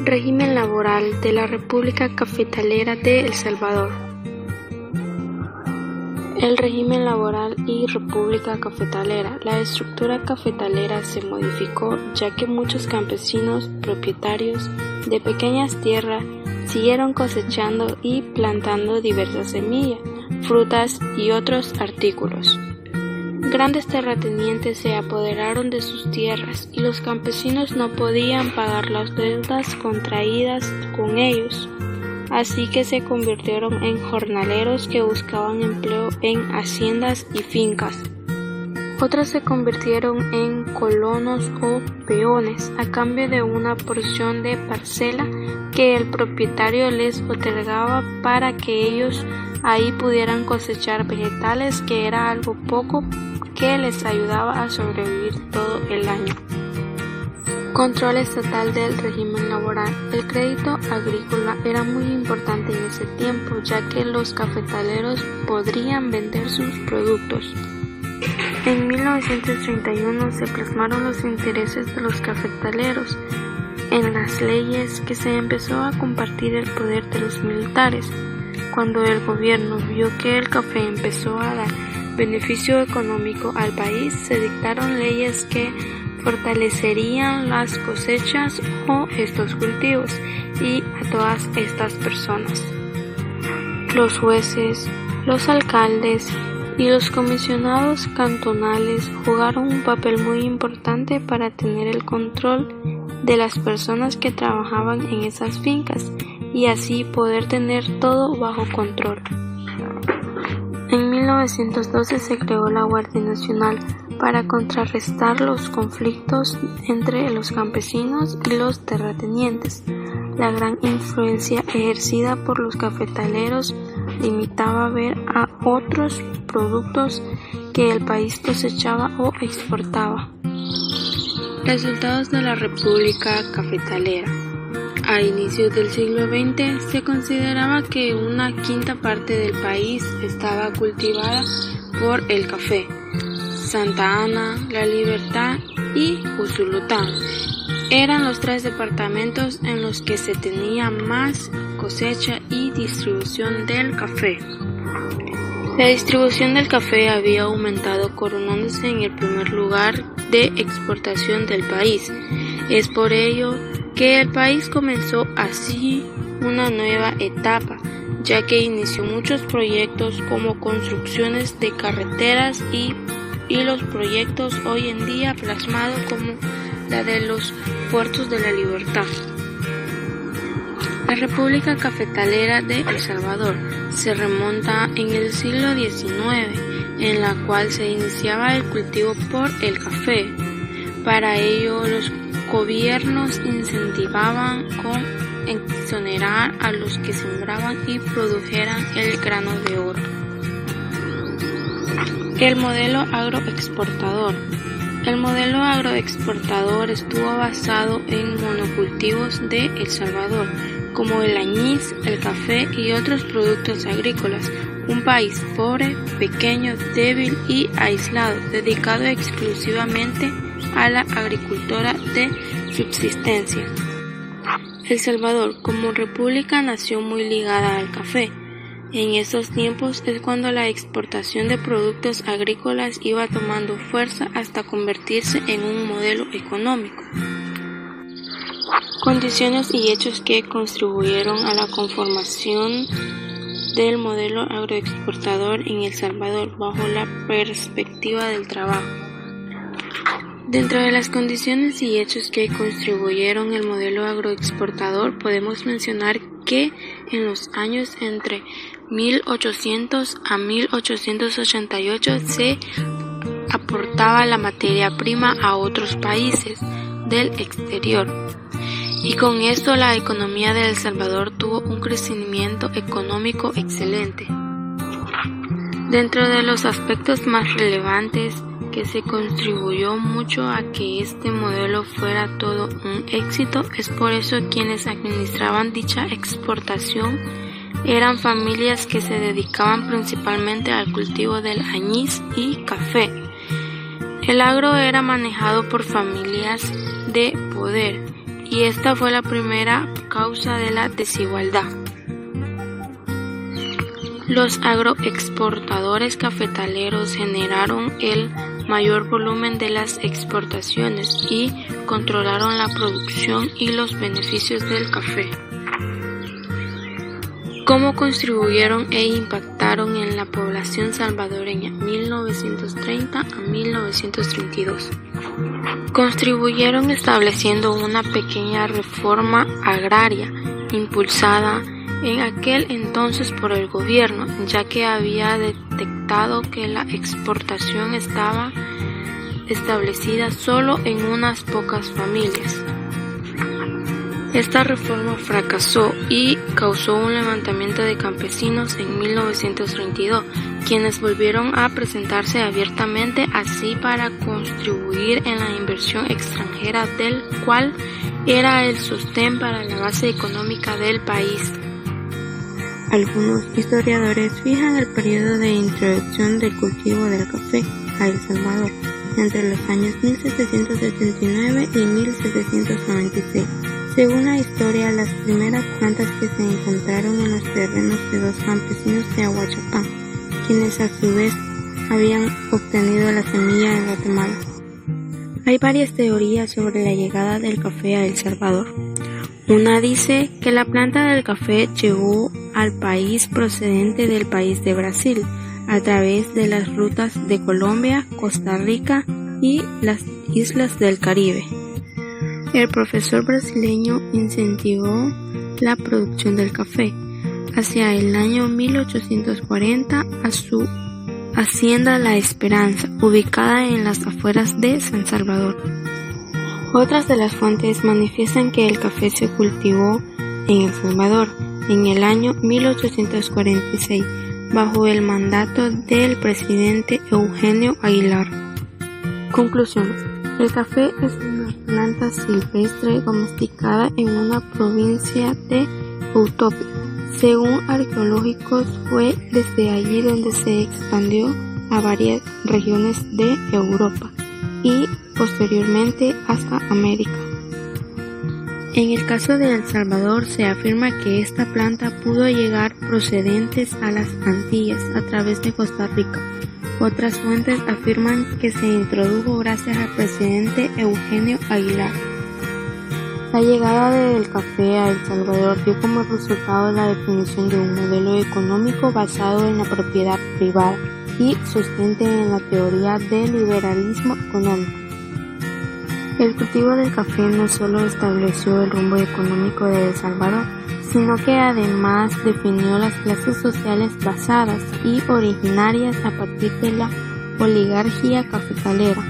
Régimen laboral de la República Cafetalera de El Salvador. El régimen laboral y República Cafetalera. La estructura cafetalera se modificó ya que muchos campesinos propietarios de pequeñas tierras siguieron cosechando y plantando diversas semillas, frutas y otros artículos. Grandes terratenientes se apoderaron de sus tierras y los campesinos no podían pagar las deudas contraídas con ellos, así que se convirtieron en jornaleros que buscaban empleo en haciendas y fincas. Otros se convirtieron en colonos o peones a cambio de una porción de parcela que el propietario les otorgaba para que ellos ahí pudieran cosechar vegetales, que era algo poco que les ayudaba a sobrevivir todo el año. Control estatal del régimen laboral. El crédito agrícola era muy importante en ese tiempo, ya que los cafetaleros podrían vender sus productos. En 1931 se plasmaron los intereses de los cafetaleros en las leyes, que se empezó a compartir el poder de los militares. Cuando el gobierno vio que el café empezó a dar beneficio económico al país, se dictaron leyes que fortalecerían las cosechas o estos cultivos y a todas estas personas. Los jueces, los alcaldes y los comisionados cantonales jugaron un papel muy importante para tener el control de las personas que trabajaban en esas fincas y así poder tener todo bajo control. En 1912 se creó la Guardia Nacional para contrarrestar los conflictos entre los campesinos y los terratenientes. La gran influencia ejercida por los cafetaleros limitaba a ver a otros productos que el país cosechaba o exportaba. Resultados de la República Cafetalera. A inicios del siglo XX se consideraba que una quinta parte del país estaba cultivada por el café. Santa Ana, La Libertad y Usulután eran los 3 departamentos en los que se tenía más cosecha y distribución del café. La distribución del café había aumentado, coronándose en el primer lugar de exportación del país. Es por ello que el país comenzó así una nueva etapa, ya que inició muchos proyectos como construcciones de carreteras y los proyectos hoy en día plasmados como la de los puertos de la Libertad. La República Cafetalera de El Salvador se remonta en el siglo XIX, en la cual se iniciaba el cultivo por el café. Para ello, los gobiernos incentivaban con exonerar a los que sembraban y produjeran el grano de oro. El modelo agroexportador. El modelo agroexportador estuvo basado en monocultivos de El Salvador, como el añís, el café y otros productos agrícolas. Un país pobre, pequeño, débil y aislado, dedicado exclusivamente a la agricultura de subsistencia. El Salvador, como república, nació muy ligada al café. En estos tiempos es cuando la exportación de productos agrícolas iba tomando fuerza hasta convertirse en un modelo económico. Condiciones y hechos que contribuyeron a la conformación del modelo agroexportador en El Salvador bajo la perspectiva del trabajo. Dentro de las condiciones y hechos que contribuyeron al modelo agroexportador podemos mencionar que en los años entre 1800 a 1888 se aportaba la materia prima a otros países del exterior, y con esto la economía de El Salvador tuvo un crecimiento económico excelente. Dentro de los aspectos más relevantes que se contribuyó mucho a que este modelo fuera todo un éxito, es por eso quienes administraban dicha exportación eran familias que se dedicaban principalmente al cultivo del añís y café. El agro era manejado por familias de poder y esta fue la primera causa de la desigualdad. Los agroexportadores cafetaleros generaron el mayor volumen de las exportaciones y controlaron la producción y los beneficios del café. ¿Cómo contribuyeron e impactaron en la población salvadoreña 1930 a 1932? Contribuyeron estableciendo una pequeña reforma agraria impulsada en aquel entonces por el gobierno, ya que había detectado que la exportación estaba establecida solo en unas pocas familias. Esta reforma fracasó y causó un levantamiento de campesinos en 1932, quienes volvieron a presentarse abiertamente así para contribuir en la inversión extranjera, del cual era el sostén para la base económica del país. Algunos historiadores fijan el periodo de introducción del cultivo del café a El Salvador entre los años 1779 y 1796. Según la historia, las primeras plantas que se encontraron en los terrenos de dos campesinos de Ahuachapán, quienes a su vez habían obtenido la semilla en Guatemala. Hay varias teorías sobre la llegada del café a El Salvador. Una dice que la planta del café llegó al país procedente del país de Brasil, a través de las rutas de Colombia, Costa Rica y las islas del Caribe. El profesor brasileño incentivó la producción del café hacia el año 1840 a su hacienda La Esperanza, ubicada en las afueras de San Salvador. Otras de las fuentes manifiestan que el café se cultivó en El Salvador en el año 1846, bajo el mandato del presidente Eugenio Aguilar. Conclusiones. El café es una planta silvestre domesticada en una provincia de Utopía. Según arqueológicos, fue desde allí donde se expandió a varias regiones de Europa y posteriormente hasta América. En el caso de El Salvador se afirma que esta planta pudo llegar procedentes a las Antillas a través de Costa Rica. Otras fuentes afirman que se introdujo gracias al presidente Eugenio Aguilar. La llegada del café a El Salvador dio como resultado la definición de un modelo económico basado en la propiedad privada y sustente en la teoría del liberalismo económico. El cultivo del café no solo estableció el rumbo económico de El Salvador, sino que además definió las clases sociales basadas y originarias a partir de la oligarquía cafetalera.